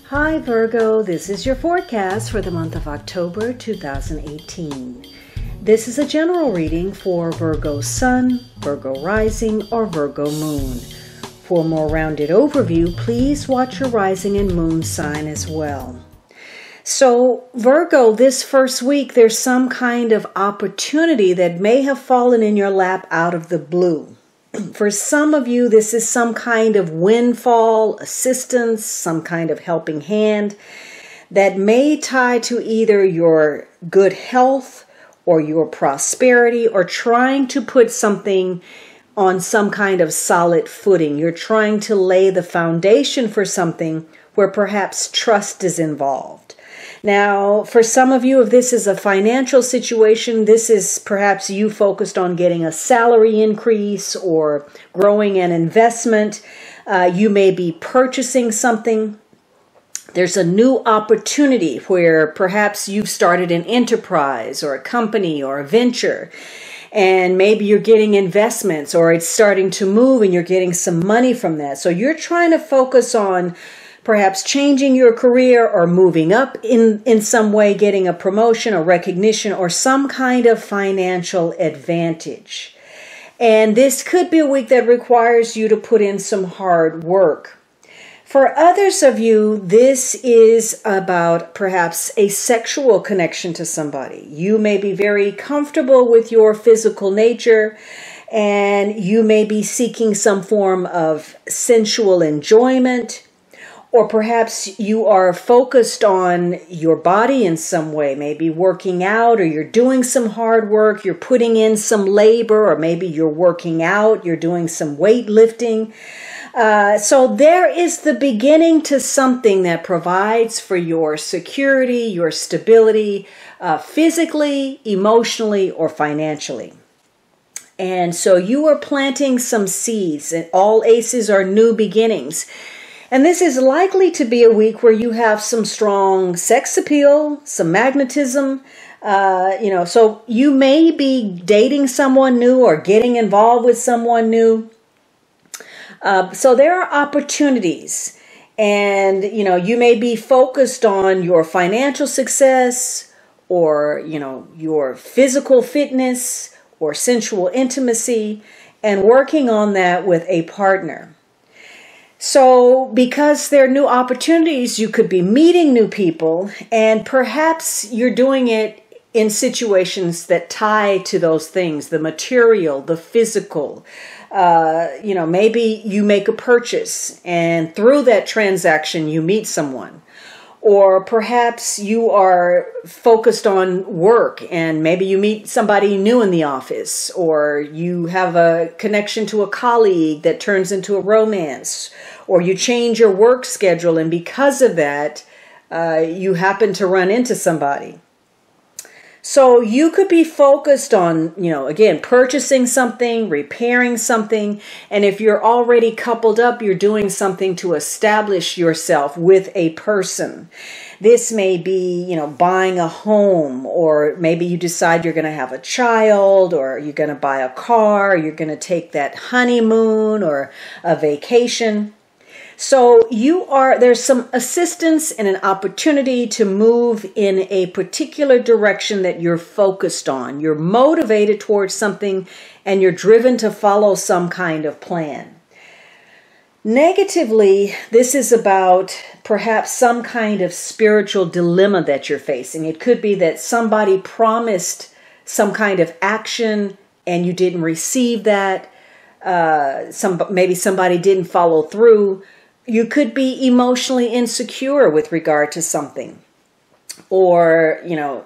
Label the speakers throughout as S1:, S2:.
S1: Hi Virgo, this is your forecast for the month of October 2018. This is a general reading for Virgo Sun, Virgo Rising, or Virgo Moon. For a more rounded overview, please watch your rising and moon sign as well. So Virgo, this first week, there's some kind of opportunity that may have fallen in your lap out of the blue. For some of you, this is some kind of windfall, assistance, some kind of helping hand that may tie to either your good health or your prosperity, or trying to put something on some kind of solid footing. You're trying to lay the foundation for something where perhaps trust is involved. Now, for some of you, if this is a financial situation, this is perhaps you focused on getting a salary increase or growing an investment. You may be purchasing something. There's a new opportunity where perhaps you've started an enterprise or a company or a venture, and maybe you're getting investments, or it's starting to move and you're getting some money from that. So you're trying to focus on perhaps changing your career or moving up in some way, getting a promotion or recognition or some kind of financial advantage. And this could be a week that requires you to put in some hard work. For others of you, this is about perhaps a sexual connection to somebody. You may be very comfortable with your physical nature, and you may be seeking some form of sensual enjoyment. Or perhaps you are focused on your body in some way, maybe working out, or you're doing some hard work, you're putting in some labor, or maybe you're working out, you're doing some weightlifting. So there is the beginning to something that provides for your security, your stability, physically, emotionally, or financially. And so you are planting some seeds, and all aces are new beginnings. And this is likely to be a week where you have some strong sex appeal, some magnetism, so you may be dating someone new or getting involved with someone new. So there are opportunities, and, you may be focused on your financial success, or, your physical fitness or sensual intimacy, and working on that with a partner. So because there are new opportunities, you could be meeting new people, and perhaps you're doing it in situations that tie to those things, the material, the physical. Maybe you make a purchase, and through that transaction, you meet someone. Or perhaps you are focused on work, and maybe you meet somebody new in the office, or you have a connection to a colleague that turns into a romance, or you change your work schedule, and because of that, you happen to run into somebody. So you could be focused on, again, purchasing something, repairing something. And if you're already coupled up, you're doing something to establish yourself with a person. This may be, buying a home, or maybe you decide you're going to have a child, or you're going to buy a car, or you're going to take that honeymoon or a vacation. So there's some assistance and an opportunity to move in a particular direction that you're focused on. You're motivated towards something, and you're driven to follow some kind of plan. Negatively, this is about perhaps some kind of spiritual dilemma that you're facing. It could be that somebody promised some kind of action and you didn't receive that. Maybe somebody didn't follow through. You could be emotionally insecure with regard to something. Or,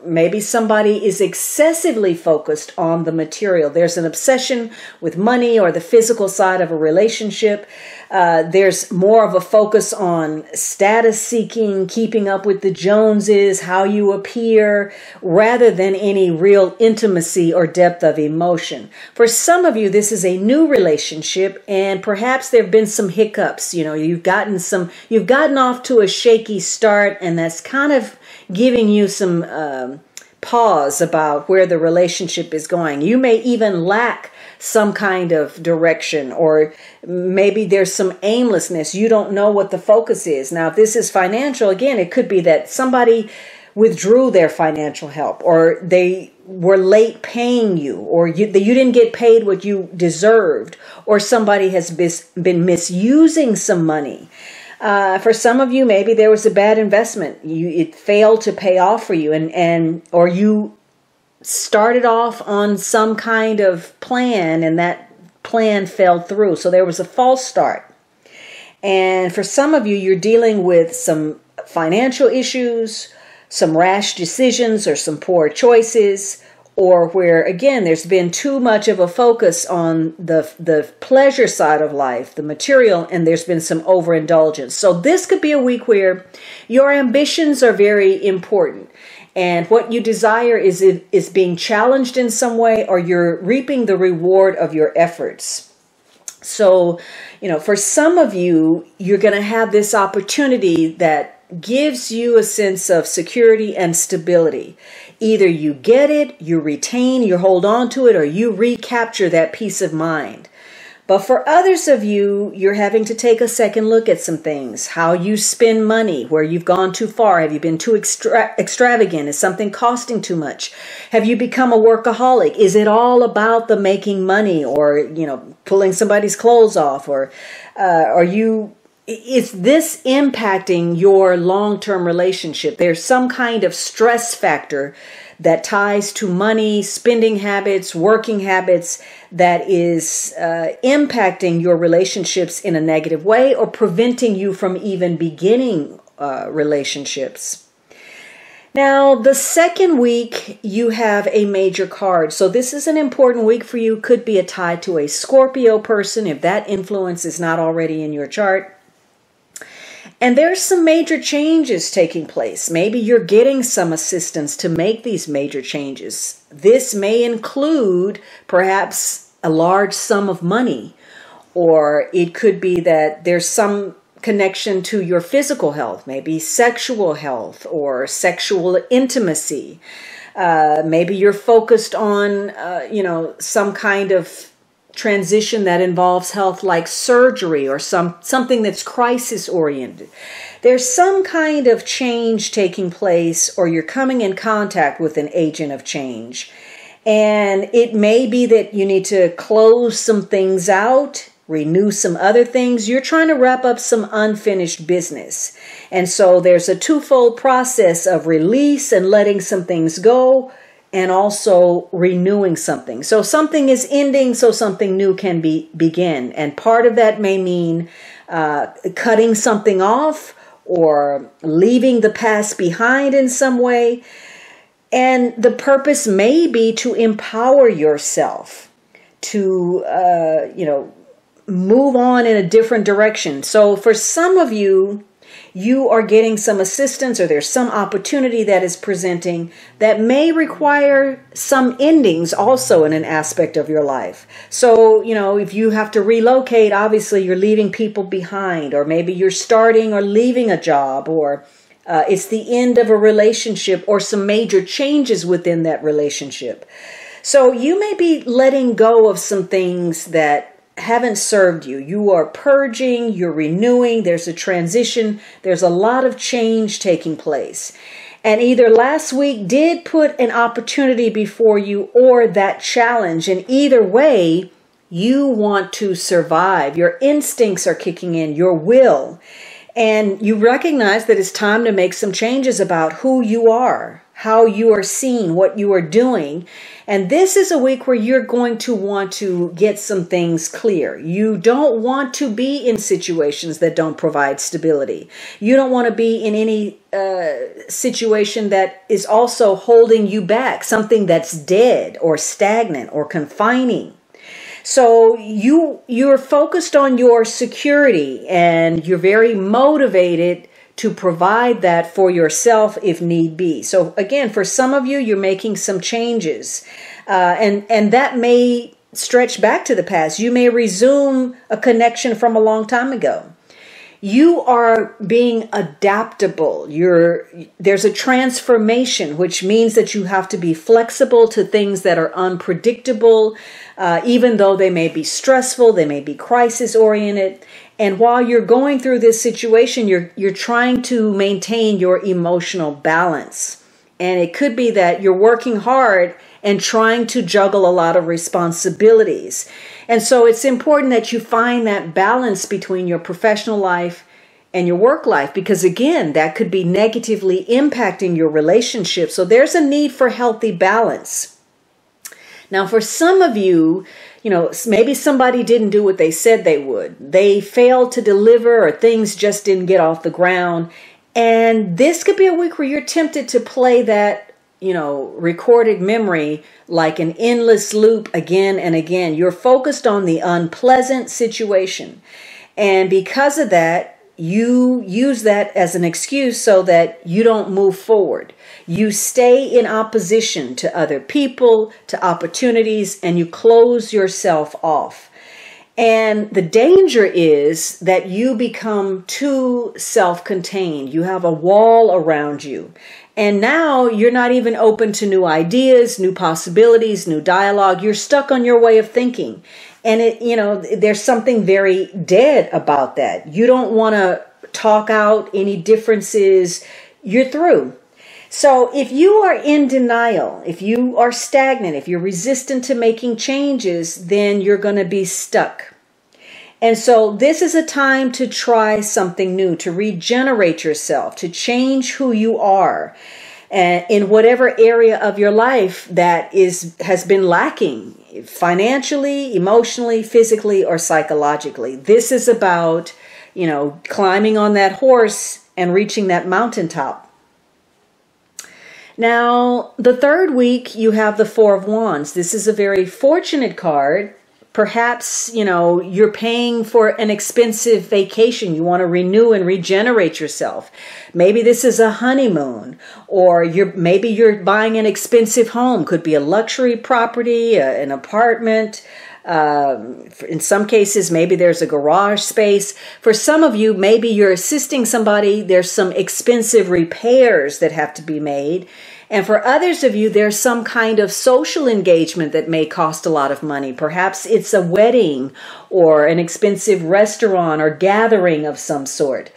S1: maybe somebody is excessively focused on the material. There's an obsession with money or the physical side of a relationship. There's more of a focus on status seeking, keeping up with the Joneses, how you appear, rather than any real intimacy or depth of emotion. For some of you, this is a new relationship, and perhaps there have been some hiccups. You've gotten off to a shaky start, and that's kind of giving you some pause about where the relationship is going. You may even lack some kind of direction, or maybe there's some aimlessness. You don't know what the focus is. Now, if this is financial, again, it could be that somebody withdrew their financial help, or they were late paying you, or you didn't get paid what you deserved, or somebody has been misusing some money. For some of you, maybe there was a bad investment. It failed to pay off for you, or you started off on some kind of plan and that plan fell through. So there was a false start. And for some of you, you're dealing with some financial issues, some rash decisions, or some poor choices, or where, again, there's been too much of a focus on the pleasure side of life, the material, and there's been some overindulgence. So this could be a week where your ambitions are very important, and what you desire is being challenged in some way, or you're reaping the reward of your efforts. So, for some of you, you're going to have this opportunity that gives you a sense of security and stability. Either you get it, you retain, you hold on to it, or you recapture that peace of mind. But for others of you, you're having to take a second look at some things. How you spend money, where you've gone too far. Have you been too extravagant? Is something costing too much? Have you become a workaholic? Is it all about the making money, or, pulling somebody's clothes off? Or is this impacting your long-term relationship? There's some kind of stress factor that ties to money, spending habits, working habits, that is impacting your relationships in a negative way, or preventing you from even beginning relationships. Now, the second week, you have a major card. So this is an important week for you. Could be a tie to a Scorpio person, if that influence is not already in your chart. And there's some major changes taking place. Maybe you're getting some assistance to make these major changes. This may include perhaps a large sum of money, or it could be that there's some connection to your physical health, maybe sexual health or sexual intimacy. Maybe you're focused on, some kind of transition that involves health, like surgery, or something that's crisis oriented. There's some kind of change taking place, or you're coming in contact with an agent of change. And it may be that you need to close some things out, renew some other things. You're trying to wrap up some unfinished business. And so there's a twofold process of release and letting some things go, and also renewing something. So something is ending, so something new can begin. And part of that may mean cutting something off, or leaving the past behind in some way. And the purpose may be to empower yourself to, move on in a different direction. So for some of you, you are getting some assistance, or there's some opportunity that is presenting that may require some endings also in an aspect of your life. So, if you have to relocate, obviously you're leaving people behind, or maybe you're starting or leaving a job, or it's the end of a relationship, or some major changes within that relationship. So you may be letting go of some things that haven't served you. You are purging, you're renewing, there's a transition, there's a lot of change taking place. And either last week did put an opportunity before you, or that challenge. And either way, you want to survive. Your instincts are kicking in, your will. And you recognize that it's time to make some changes about who you are, how you are seen, what you are doing. And this is a week where you're going to want to get some things clear. You don't want to be in situations that don't provide stability. You don't want to be in any situation that is also holding you back, something that's dead or stagnant or confining. So you're focused on your security, and you're very motivated to provide that for yourself if need be. So again, for some of you, you're making some changes, and that may stretch back to the past. You may resume a connection from a long time ago. You are being adaptable. There's a transformation, which means that you have to be flexible to things that are unpredictable, even though they may be stressful, they may be crisis oriented. And while you're going through this situation, you're trying to maintain your emotional balance. And it could be that you're working hard and trying to juggle a lot of responsibilities. And so it's important that you find that balance between your professional life and your work life, because again, that could be negatively impacting your relationship. So there's a need for healthy balance. Now, for some of you, maybe somebody didn't do what they said they would. They failed to deliver, or things just didn't get off the ground. And this could be a week where you're tempted to play that recorded memory like an endless loop again and again. You're focused on the unpleasant situation. And because of that, you use that as an excuse so that you don't move forward. You stay in opposition to other people, to opportunities, and you close yourself off. And the danger is that you become too self-contained. You have a wall around you. And now you're not even open to new ideas, new possibilities, new dialogue. You're stuck on your way of thinking. And there's something very dead about that. You don't want to talk out any differences. You're through. So if you are in denial, if you are stagnant, if you're resistant to making changes, then you're going to be stuck. And so this is a time to try something new, to regenerate yourself, to change who you are in whatever area of your life that has been lacking, financially, emotionally, physically, or psychologically. This is about, climbing on that horse and reaching that mountaintop. Now, the third week, you have the Four of Wands. This is a very fortunate card. Perhaps, you're paying for an expensive vacation. You want to renew and regenerate yourself. Maybe this is a honeymoon, or maybe you're buying an expensive home. Could be a luxury property, an apartment. In some cases, maybe there's a garage space. For some of you, maybe you're assisting somebody. There's some expensive repairs that have to be made. And for others of you, there's some kind of social engagement that may cost a lot of money. Perhaps it's a wedding or an expensive restaurant or gathering of some sort.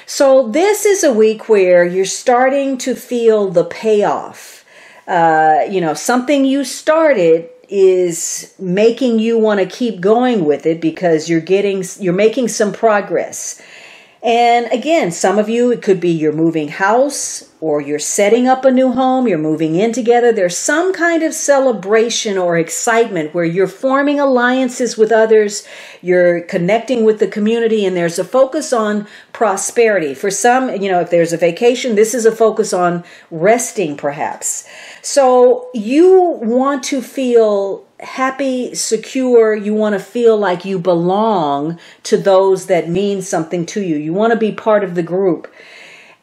S1: So this is a week where you're starting to feel the payoff. Something you started is making you want to keep going with it because you're making some progress. And again, some of you, it could be you're moving house or you're setting up a new home, you're moving in together. There's some kind of celebration or excitement where you're forming alliances with others, you're connecting with the community, and there's a focus on prosperity. For some, if there's a vacation, this is a focus on resting perhaps. So you want to feel happy, secure. You want to feel like you belong to those that mean something to you. You want to be part of the group.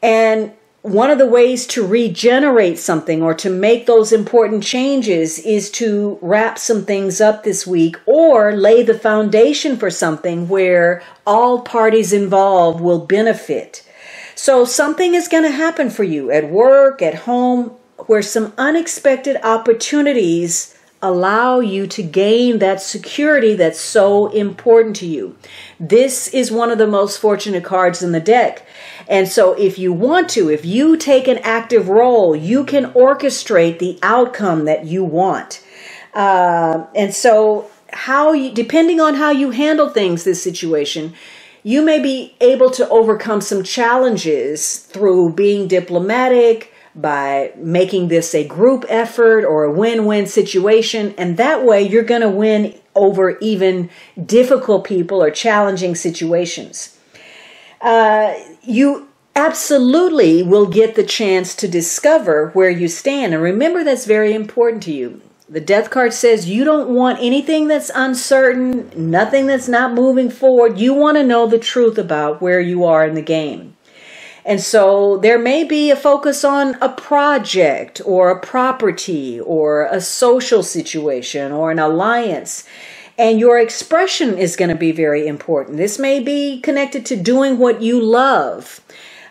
S1: And one of the ways to regenerate something or to make those important changes is to wrap some things up this week or lay the foundation for something where all parties involved will benefit. So something is going to happen for you at work, at home, where some unexpected opportunities allow you to gain that security that's so important to you. This is one of the most fortunate cards in the deck. And so if you take an active role, you can orchestrate the outcome that you want. And so depending on how you handle things, this situation, you may be able to overcome some challenges through being diplomatic, by making this a group effort or a win-win situation. And that way you're going to win over even difficult people or challenging situations. You absolutely will get the chance to discover where you stand. And remember, that's very important to you. The Death card says you don't want anything that's uncertain, nothing that's not moving forward. You want to know the truth about where you are in the game. And so there may be a focus on a project or a property or a social situation or an alliance. And your expression is going to be very important. This may be connected to doing what you love,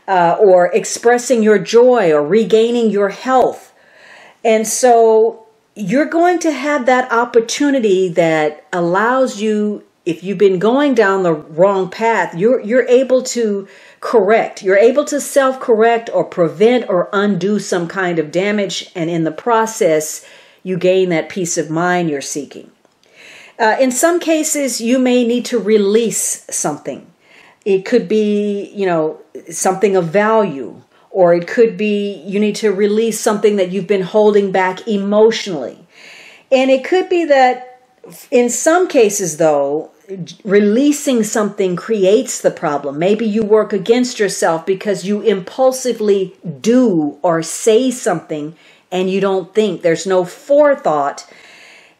S1: or expressing your joy, or regaining your health. And so you're going to have that opportunity that allows you, if you've been going down the wrong path, you're able to correct. You're able to self-correct or prevent or undo some kind of damage. And in the process, you gain that peace of mind you're seeking. In some cases, you may need to release something. It could be, something of value, or it could be you need to release something that you've been holding back emotionally. And it could be that in some cases, though, releasing something creates the problem. Maybe you work against yourself because you impulsively do or say something and you don't think. There's no forethought.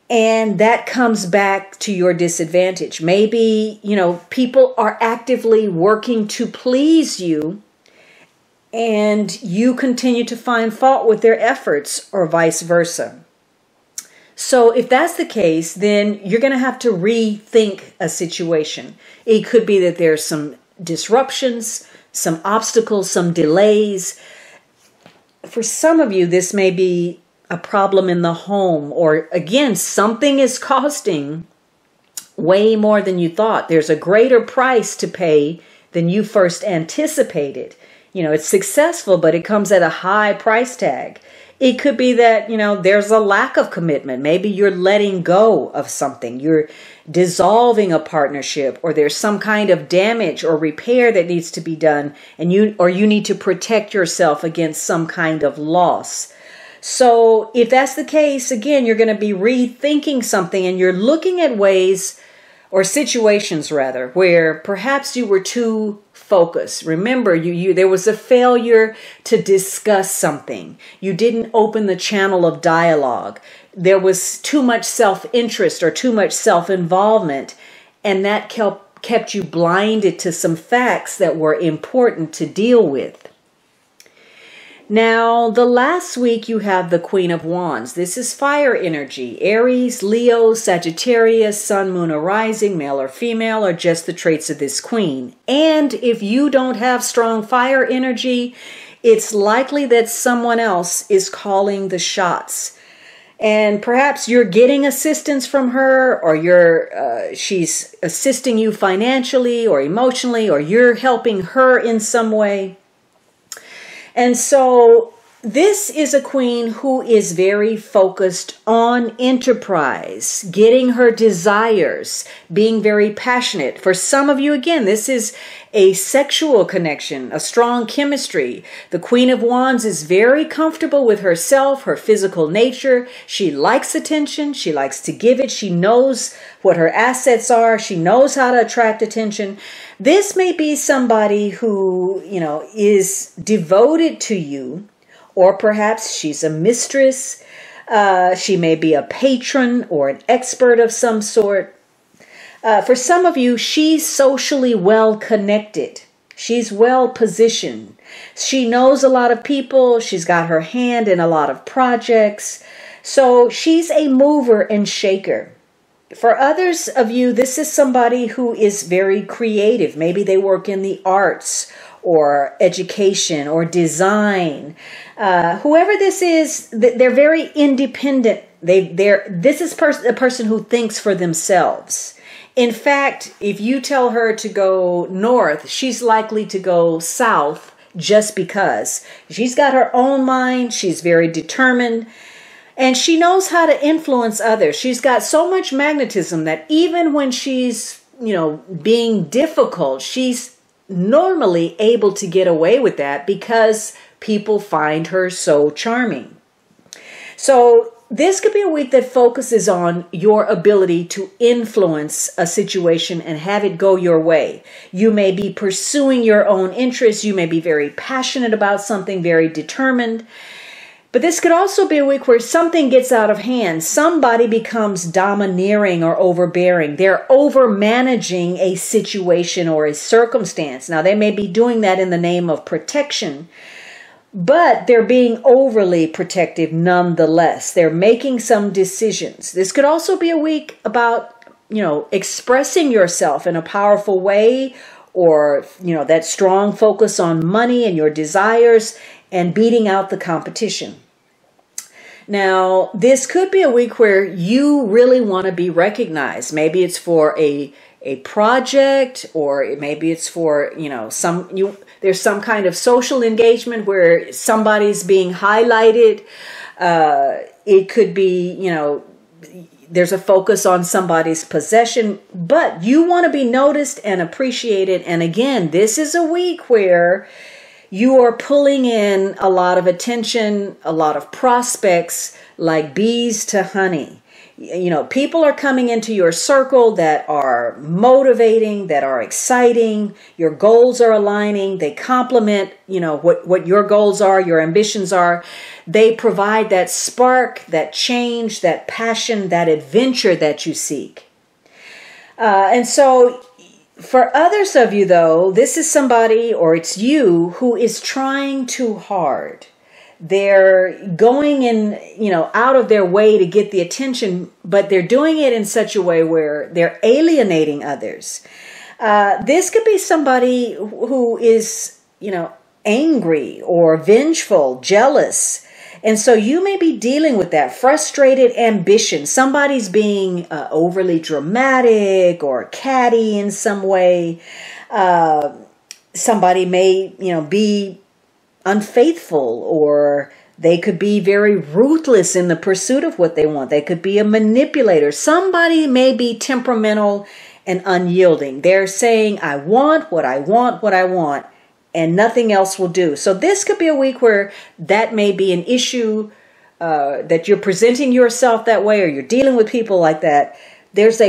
S1: And that comes back to your disadvantage. Maybe, people are actively working to please you and you continue to find fault with their efforts, or vice versa. So if that's the case, then you're going to have to rethink a situation. It could be that there's some disruptions, some obstacles, some delays. For some of you, this may be a problem in the home, or again, something is costing way more than you thought. There's a greater price to pay than you first anticipated. It's successful, but it comes at a high price tag. It could be that, there's a lack of commitment. Maybe you're letting go of something. You're dissolving a partnership, or there's some kind of damage or repair that needs to be done, and you need to protect yourself against some kind of loss. So if that's the case, again, you're going to be rethinking something, and you're looking at ways, or situations rather, where perhaps you were too focused. Remember, there was a failure to discuss something. You didn't open the channel of dialogue. There was too much self-interest or too much self-involvement, and that kept you blinded to some facts that were important to deal with. Now, the last week you have the Queen of Wands. This is fire energy. Aries, Leo, Sagittarius, Sun, Moon, or Rising, male or female, are just the traits of this queen. And if you don't have strong fire energy, it's likely that someone else is calling the shots. And perhaps you're getting assistance from her, or she's assisting you financially or emotionally, or you're helping her in some way. And so this is a queen who is very focused on enterprise, getting her desires, being very passionate. For some of you, again, this is a sexual connection, a strong chemistry. The Queen of Wands is very comfortable with herself, her physical nature. She likes attention. She likes to give it. She knows what her assets are. She knows how to attract attention. This may be somebody who, is devoted to you, or perhaps she's a mistress. She may be a patron or an expert of some sort. For some of you, she's socially well connected. She's well positioned. She knows a lot of people. She's got her hand in a lot of projects. So she's a mover and shaker. For others of you, this is somebody who is very creative. Maybe they work in the arts or education or design. Whoever this is, they're very independent. This is a person who thinks for themselves. In fact, if you tell her to go north, she's likely to go south just because. She's got her own mind. She's very determined. And she knows how to influence others. She's got so much magnetism that even when she's, being difficult, she's normally able to get away with that because people find her so charming. So this could be a week that focuses on your ability to influence a situation and have it go your way. You may be pursuing your own interests. You may be very passionate about something, very determined. But this could also be a week where something gets out of hand. Somebody becomes domineering or overbearing. They're over-managing a situation or a circumstance. Now, they may be doing that in the name of protection, but they're being overly protective nonetheless. They're making some decisions. This could also be a week about expressing yourself in a powerful way, or, that strong focus on money and your desires and beating out the competition. Now, this could be a week where you really want to be recognized. Maybe it's for a project, or maybe it's for, there's some kind of social engagement where somebody's being highlighted. It could be, there's a focus on somebody's possession, but you want to be noticed and appreciated. And again, this is a week where you are pulling in a lot of attention, a lot of prospects, like bees to honey. People are coming into your circle that are motivating, that are exciting. Your goals are aligning. They complement, what your goals are, your ambitions are. They provide that spark, that change, that passion, that adventure that you seek. And so for others of you, though, this is somebody, or it's you, who is trying too hard. They're going in, out of their way to get the attention, but they're doing it in such a way where they're alienating others. This could be somebody who is, angry or vengeful, jealous. And so you may be dealing with that frustrated ambition. Somebody's being overly dramatic or catty in some way. Somebody may, be unfaithful, or they could be very ruthless in the pursuit of what they want. They could be a manipulator. Somebody may be temperamental and unyielding. They're saying, I want what I want, what I want, and nothing else will do. So this could be a week where that may be an issue, that you're presenting yourself that way, or you're dealing with people like that. There's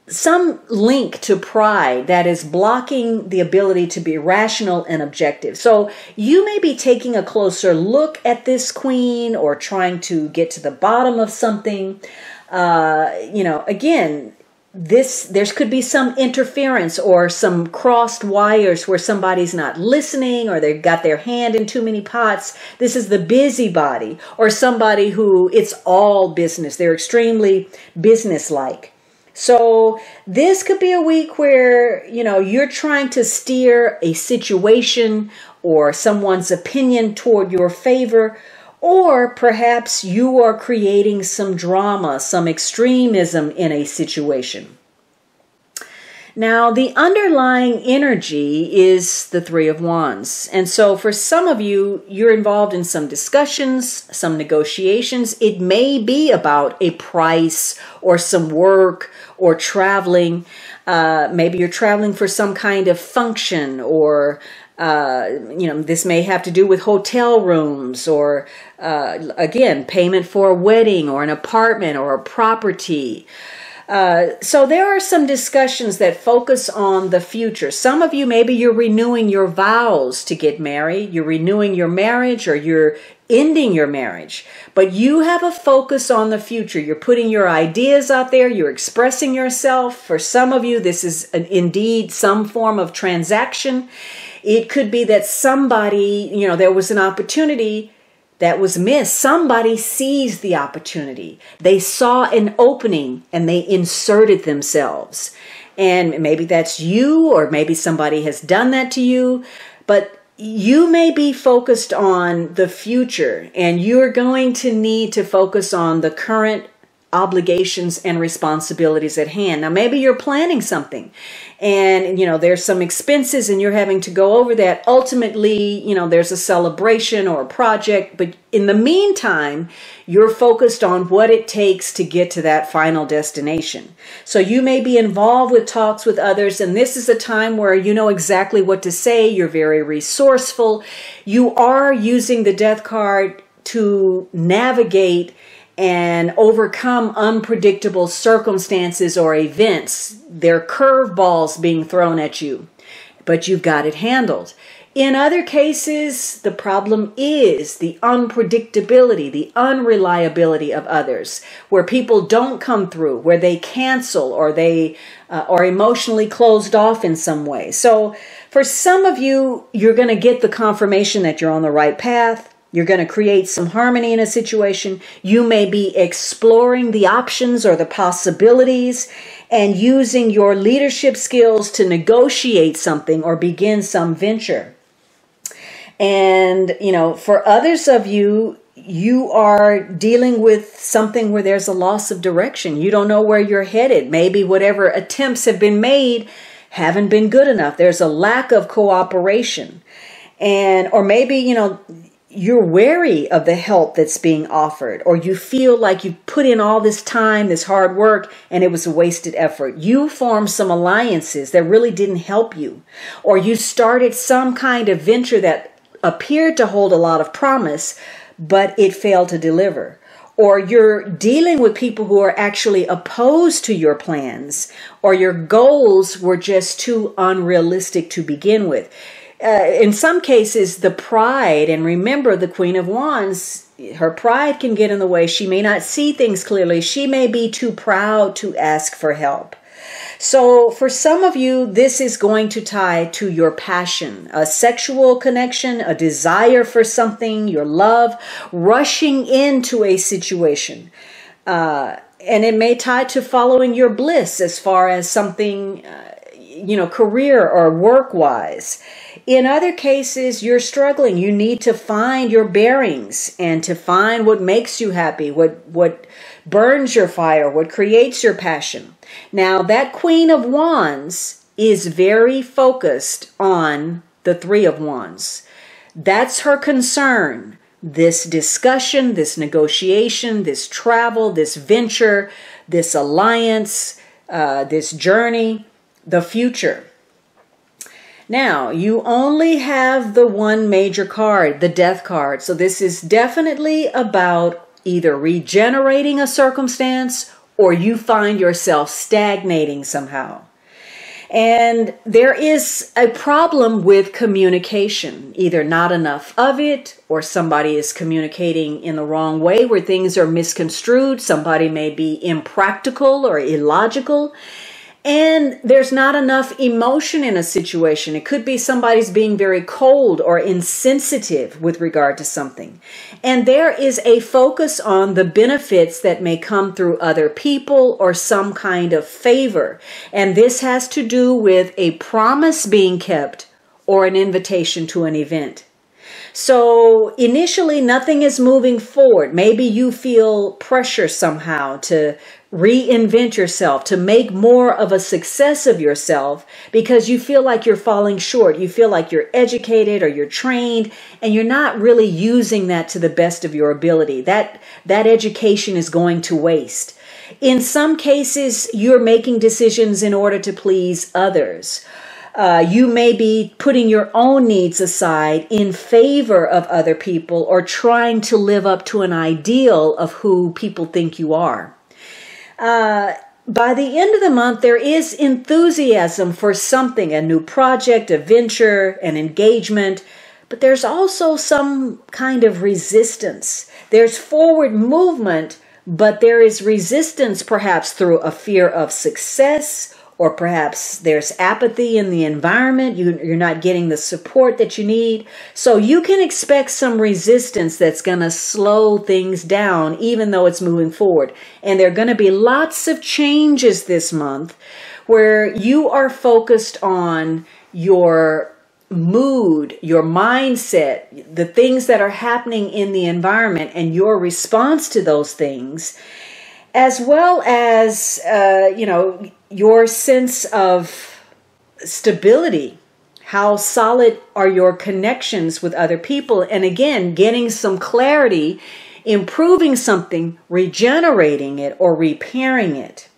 S1: some link to pride that is blocking the ability to be rational and objective. So you may be taking a closer look at this queen, or trying to get to the bottom of something. Again, there could be some interference or some crossed wires where somebody's not listening, or they've got their hand in too many pots. This is the busybody, or somebody who it's all business. They're extremely businesslike. So this could be a week where, you're trying to steer a situation or someone's opinion toward your favor, or perhaps you are creating some drama, some extremism in a situation. Now, the underlying energy is the Three of Wands. And so for some of you, you're involved in some discussions, some negotiations. It may be about a price or some work or traveling. Maybe you're traveling for some kind of function, or this may have to do with hotel rooms, or again, payment for a wedding or an apartment or a property. So there are some discussions that focus on the future. Some of you, maybe you're renewing your vows to get married, you're renewing your marriage, or you're ending your marriage. But you have a focus on the future. You're putting your ideas out there, you're expressing yourself. For some of you, this is indeed some form of transaction. It could be that somebody, there was an opportunity that was missed. Somebody seized the opportunity. They saw an opening and they inserted themselves. And maybe that's you, or maybe somebody has done that to you. But you may be focused on the future, and you're going to need to focus on the current obligations and responsibilities at hand. Now, maybe you're planning something, and, there's some expenses and you're having to go over that. Ultimately, there's a celebration or a project, but in the meantime, you're focused on what it takes to get to that final destination. So you may be involved with talks with others, and this is a time where you know exactly what to say. You're very resourceful. You are using the Death card to navigate and overcome unpredictable circumstances or events. There are curveballs being thrown at you, but you've got it handled. In other cases, the problem is the unpredictability, the unreliability of others, where people don't come through, where they cancel, or they are emotionally closed off in some way. So for some of you, you're going to get the confirmation that you're on the right path. You're going to create some harmony in a situation. You may be exploring the options or the possibilities, and using your leadership skills to negotiate something or begin some venture. And, for others of you, you are dealing with something where there's a loss of direction. You don't know where you're headed. Maybe whatever attempts have been made haven't been good enough. There's a lack of cooperation. Or maybe, you're wary of the help that's being offered, or you feel like you put in all this time, this hard work, and it was a wasted effort. You formed some alliances that really didn't help you, or you started some kind of venture that appeared to hold a lot of promise, but it failed to deliver. Or you're dealing with people who are actually opposed to your plans, or your goals were just too unrealistic to begin with. In some cases, the pride, and remember the Queen of Wands, her pride can get in the way. She may not see things clearly. She may be too proud to ask for help. So for some of you, this is going to tie to your passion, a sexual connection, a desire for something, your love, rushing into a situation. And it may tie to following your bliss as far as something, career or work-wise. In other cases, you're struggling. You need to find your bearings and to find what makes you happy, what burns your fire, what creates your passion. Now, that Queen of Wands is very focused on the Three of Wands. That's her concern. This discussion, this negotiation, this travel, this venture, this alliance, this journey, the future. Now, you only have the one major card, the Death card. So this is definitely about either regenerating a circumstance or you find yourself stagnating somehow. And there is a problem with communication, either not enough of it, or somebody is communicating in the wrong way where things are misconstrued. Somebody may be impractical or illogical. And there's not enough emotion in a situation. It could be somebody's being very cold or insensitive with regard to something. And there is a focus on the benefits that may come through other people or some kind of favor. And this has to do with a promise being kept or an invitation to an event. So initially, nothing is moving forward. Maybe you feel pressure somehow to reinvent yourself, to make more of a success of yourself because you feel like you're falling short. You feel like you're educated or you're trained and you're not really using that to the best of your ability. That education is going to waste. In some cases, you're making decisions in order to please others. You may be putting your own needs aside in favor of other people or trying to live up to an ideal of who people think you are. By the end of the month, there is enthusiasm for something, a new project, a venture, an engagement, but there's also some kind of resistance. There's forward movement, but there is resistance perhaps through a fear of success, or perhaps there's apathy in the environment. You're not getting the support that you need. So you can expect some resistance that's going to slow things down, even though it's moving forward. And there are going to be lots of changes this month where you are focused on your mood, your mindset, the things that are happening in the environment and your response to those things, as well as, your sense of stability. How solid are your connections with other people? And again, getting some clarity, improving something, regenerating it, or repairing it.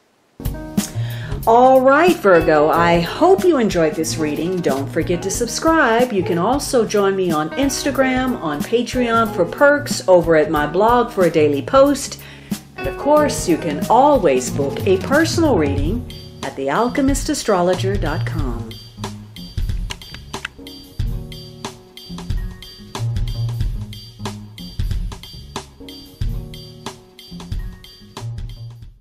S1: All right, Virgo, I hope you enjoyed this reading. Don't forget to subscribe. You can also join me on Instagram, on Patreon for perks, over at my blog for a daily post. And of course, you can always book a personal reading at thealchemistastrologer.com.